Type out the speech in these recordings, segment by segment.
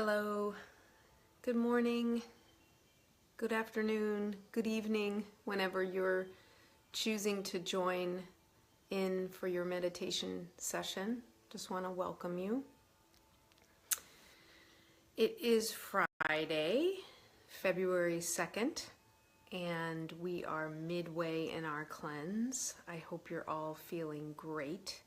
Hello, good morning, good afternoon, good evening, whenever you're choosing to join in for your meditation session. Just want to welcome you. It is Friday, February 2nd, and we are midway in our cleanse. I hope you're all feeling great.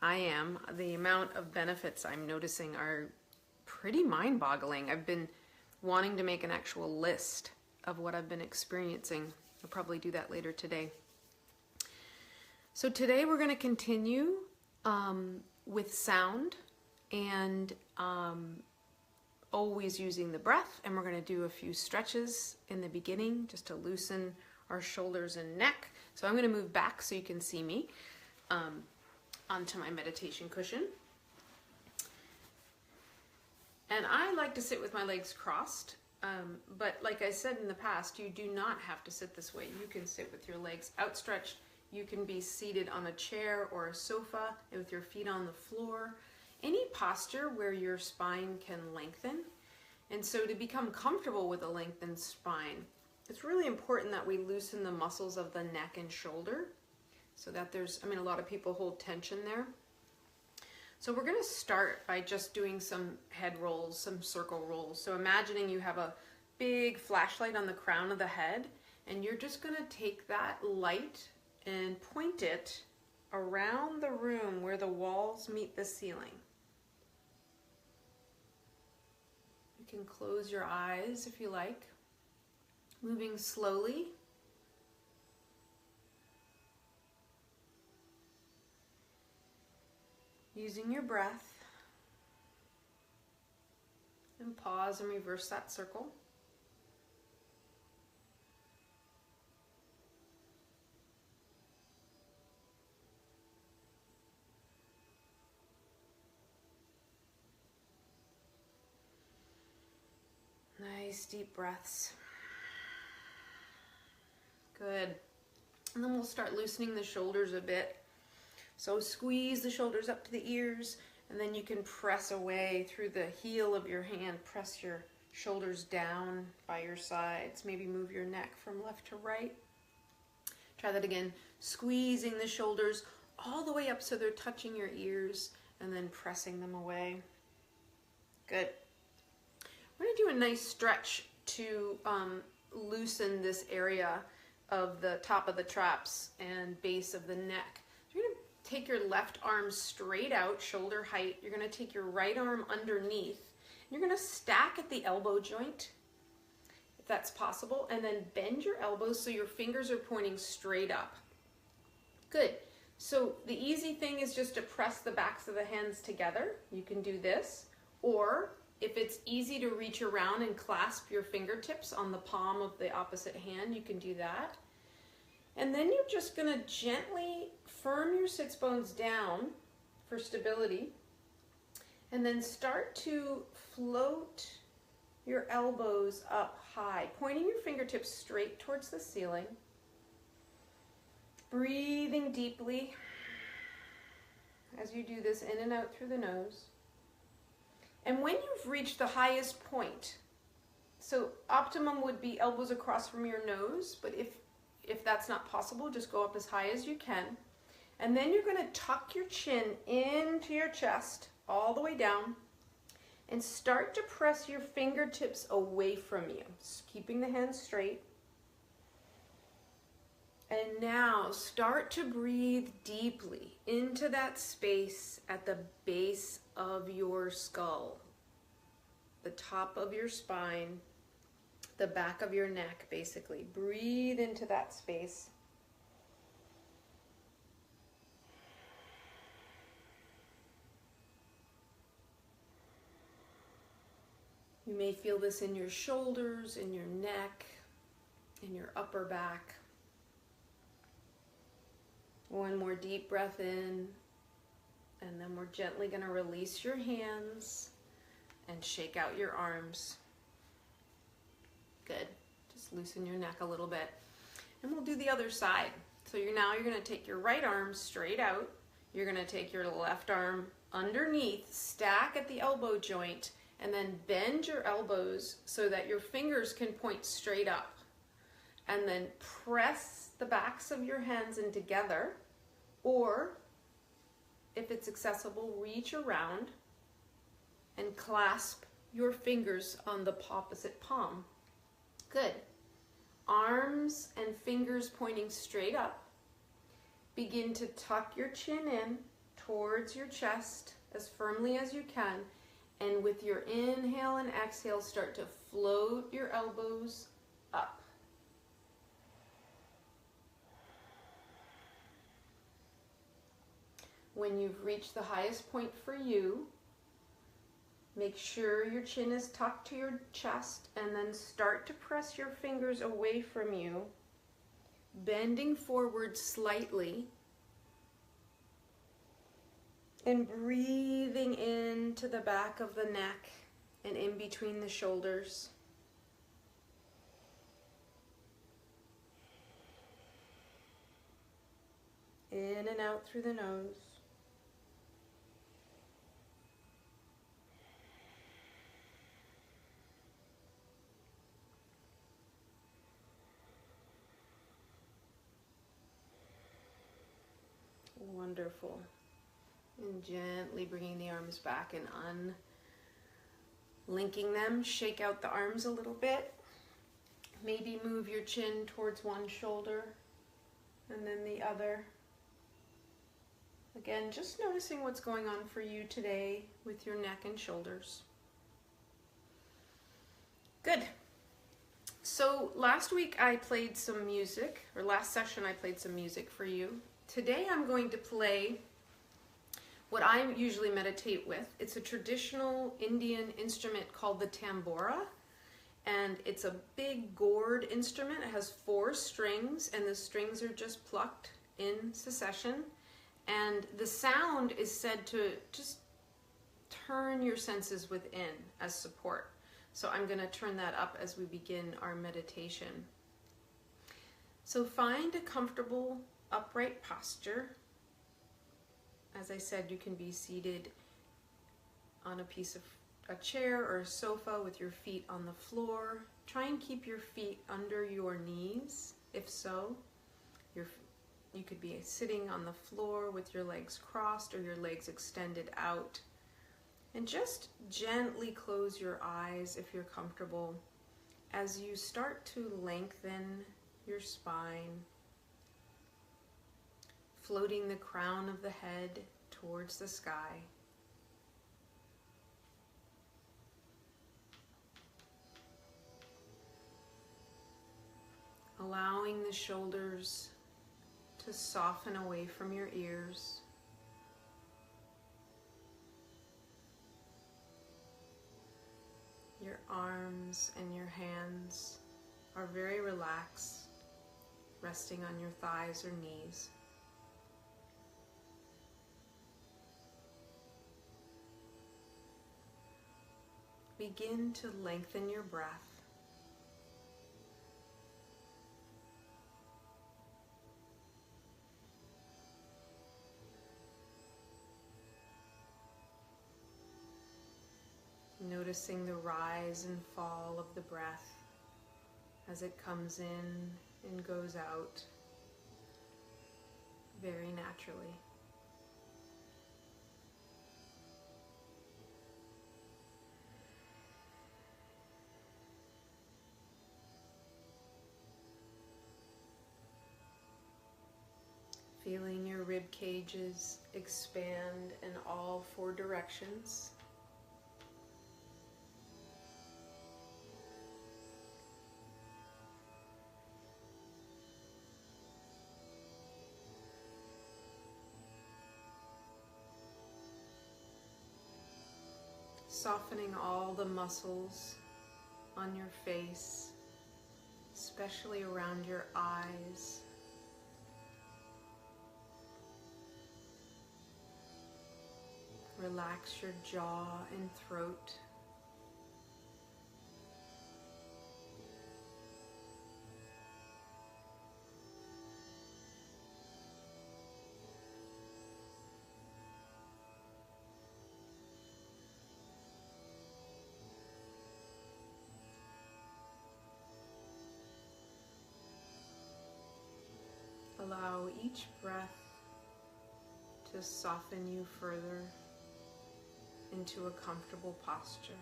I am. The amount of benefits I'm noticing are pretty mind-boggling. I've been wanting to make an actual list of what I've been experiencing. I'll probably do that later today. So today we're going to continue with sound and always using the breath, and we're going to do a few stretches in the beginning just to loosen our shoulders and neck. So I'm going to move back so you can see me onto my meditation cushion. And I like to sit with my legs crossed, but like I said in the past, you do not have to sit this way. You can sit with your legs outstretched. You can be seated on a chair or a sofa with your feet on the floor. Any posture where your spine can lengthen. And so to become comfortable with a lengthened spine, it's really important that we loosen the muscles of the neck and shoulder so that a lot of people hold tension there. So we're going to start by just doing some head rolls, some circle rolls. So imagining you have a big flashlight on the crown of the head, and you're just going to take that light and point it around the room where the walls meet the ceiling. You can close your eyes if you like, moving slowly. Using your breath, and pause and reverse that circle. Nice deep breaths. Good. And then we'll start loosening the shoulders a bit. So squeeze the shoulders up to the ears, and then you can press away through the heel of your hand. Press your shoulders down by your sides. Maybe move your neck from left to right. Try that again. Squeezing the shoulders all the way up so they're touching your ears, and then pressing them away. Good. We're going to do a nice stretch to loosen this area of the top of the traps and base of the neck. You're going to take your left arm straight out, shoulder height. You're going to take your right arm underneath. You're going to stack at the elbow joint, if that's possible, and then bend your elbows so your fingers are pointing straight up. Good. So the easy thing is just to press the backs of the hands together. You can do this, or if it's easy to reach around and clasp your fingertips on the palm of the opposite hand, you can do that. And then you're just going to gently firm your sits bones down for stability, and then start to float your elbows up high, pointing your fingertips straight towards the ceiling. Breathing deeply as you do this in and out through the nose. And when you've reached the highest point, so optimum would be elbows across from your nose, but if that's not possible, just go up as high as you can. And then you're going to tuck your chin into your chest all the way down and start to press your fingertips away from you, keeping the hands straight. And now start to breathe deeply into that space at the base of your skull, the top of your spine, the back of your neck, basically. Breathe into that space. You may feel this in your shoulders, in your neck, in your upper back. One more deep breath in, and then we're gently going to release your hands and shake out your arms. Good. Just loosen your neck a little bit. And we'll do the other side. So you're going to take your right arm straight out. You're going to take your left arm underneath, stack at the elbow joint, And then bend your elbows so that your fingers can point straight up. And then press the backs of your hands in together, or if it's accessible, reach around and clasp your fingers on the opposite palm. Good. Arms and fingers pointing straight up. Begin to tuck your chin in towards your chest as firmly as you can. And with your inhale and exhale, start to float your elbows up. When you've reached the highest point for you, make sure your chin is tucked to your chest, and then start to press your fingers away from you, bending forward slightly, and breathing into the back of the neck and in between the shoulders. In and out through the nose. Wonderful. And gently bringing the arms back and unlinking them. Shake out the arms a little bit. Maybe move your chin towards one shoulder and then the other. Again, just noticing what's going on for you today with your neck and shoulders. Good. So last week I played some music, or last session I played some music for you. Today I'm going to play what I usually meditate with. It's a traditional Indian instrument called the tambura, and it's a big gourd instrument. It has 4 strings, and the strings are just plucked in succession, and the sound is said to just turn your senses within as support. So I'm going to turn that up as we begin our meditation. So find a comfortable upright posture. As I said, you can be seated on a chair or a sofa with your feet on the floor. Try and keep your feet under your knees. If so, you could be sitting on the floor with your legs crossed or your legs extended out. And just gently close your eyes if you're comfortable as you start to lengthen your spine, floating the crown of the head towards the sky. Allowing the shoulders to soften away from your ears. Your arms and your hands are very relaxed, resting on your thighs or knees. Begin to lengthen your breath. Noticing the rise and fall of the breath as it comes in and goes out very naturally. Feeling your rib cages expand in all 4 directions. Softening all the muscles on your face, especially around your eyes. Relax your jaw and throat. each breath to soften you further into a comfortable posture.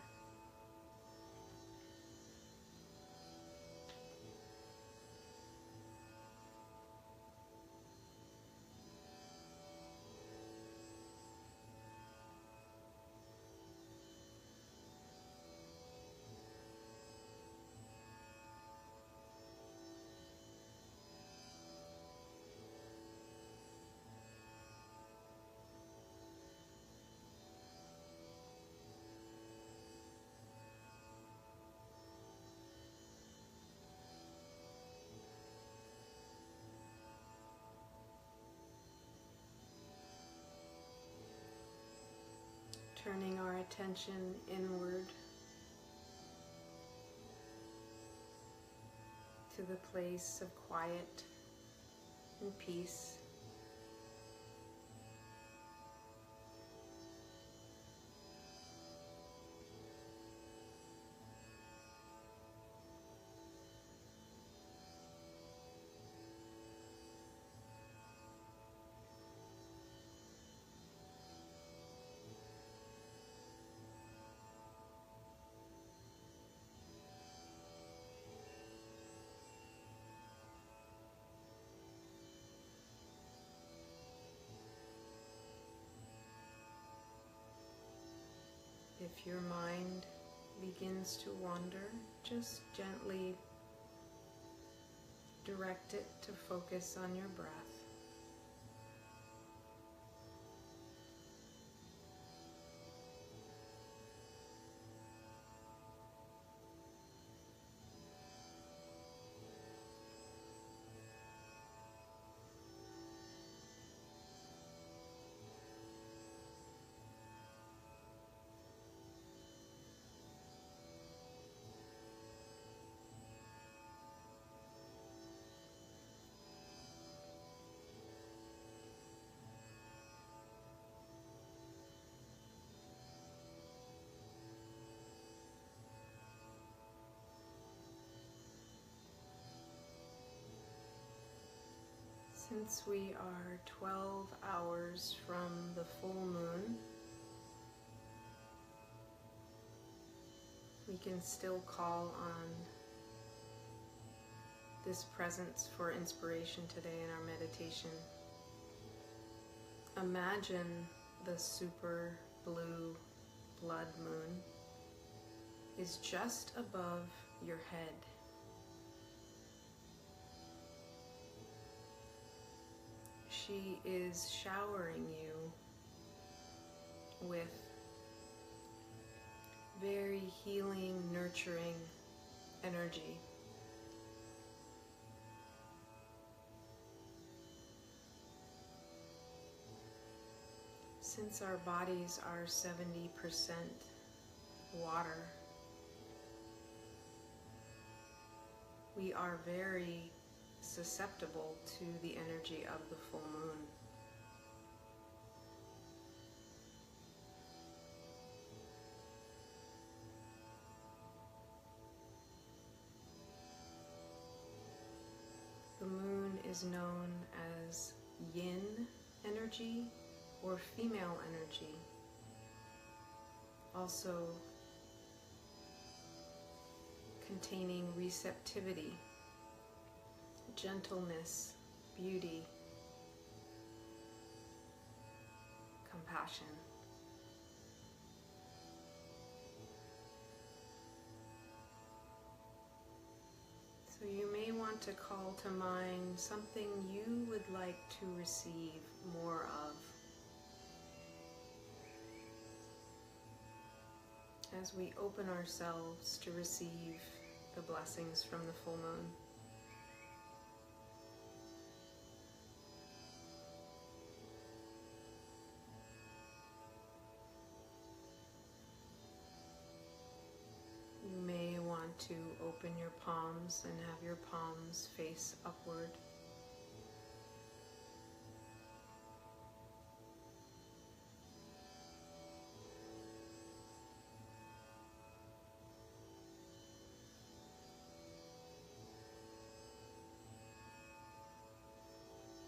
Turning our attention inward to the place of quiet and peace. If your mind begins to wander, just gently direct it to focus on your breath. Since we are 12 hours from the full moon, we can still call on this presence for inspiration today in our meditation. Imagine the super blue blood moon is just above your head. She is showering you with very healing, nurturing energy. Since our bodies are 70% water, we are very susceptible to the energy of the full moon. The moon is known as yin energy or female energy, also containing receptivity, gentleness, beauty, compassion. So you may want to call to mind something you would like to receive more of as we open ourselves to receive the blessings from the full moon. You may want to open your palms and have your palms face upward.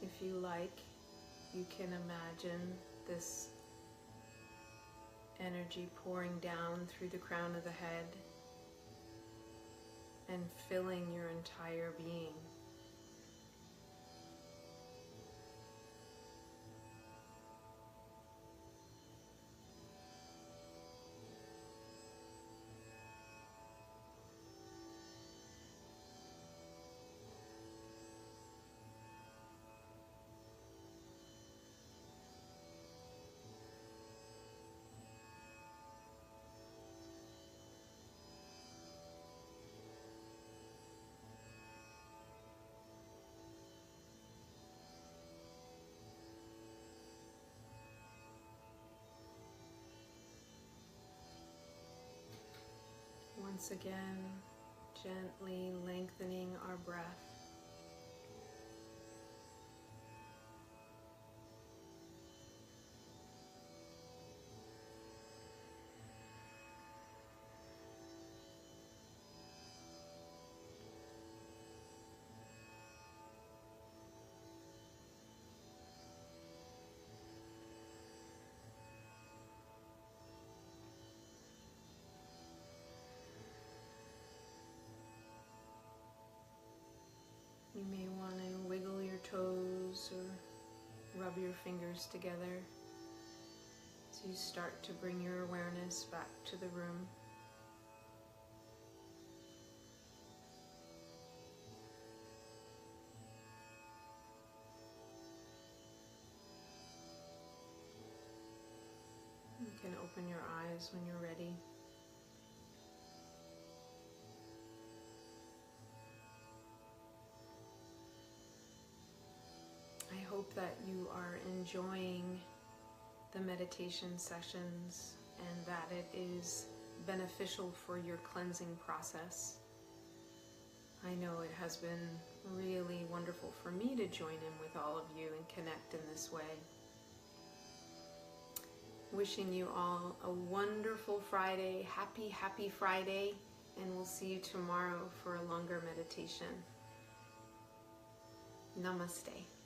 If if you like, you can imagine this energy pouring down through the crown of the head and filling your entire being. Once again, gently lengthening our breath. You may want to wiggle your toes or rub your fingers together as you start to bring your awareness back to the room. You can open your eyes when you're ready. I hope that you are enjoying the meditation sessions and that it is beneficial for your cleansing process. I know it has been really wonderful for me to join in with all of you and connect in this way. Wishing you all a wonderful Friday, happy Friday, and we'll see you tomorrow for a longer meditation. Namaste.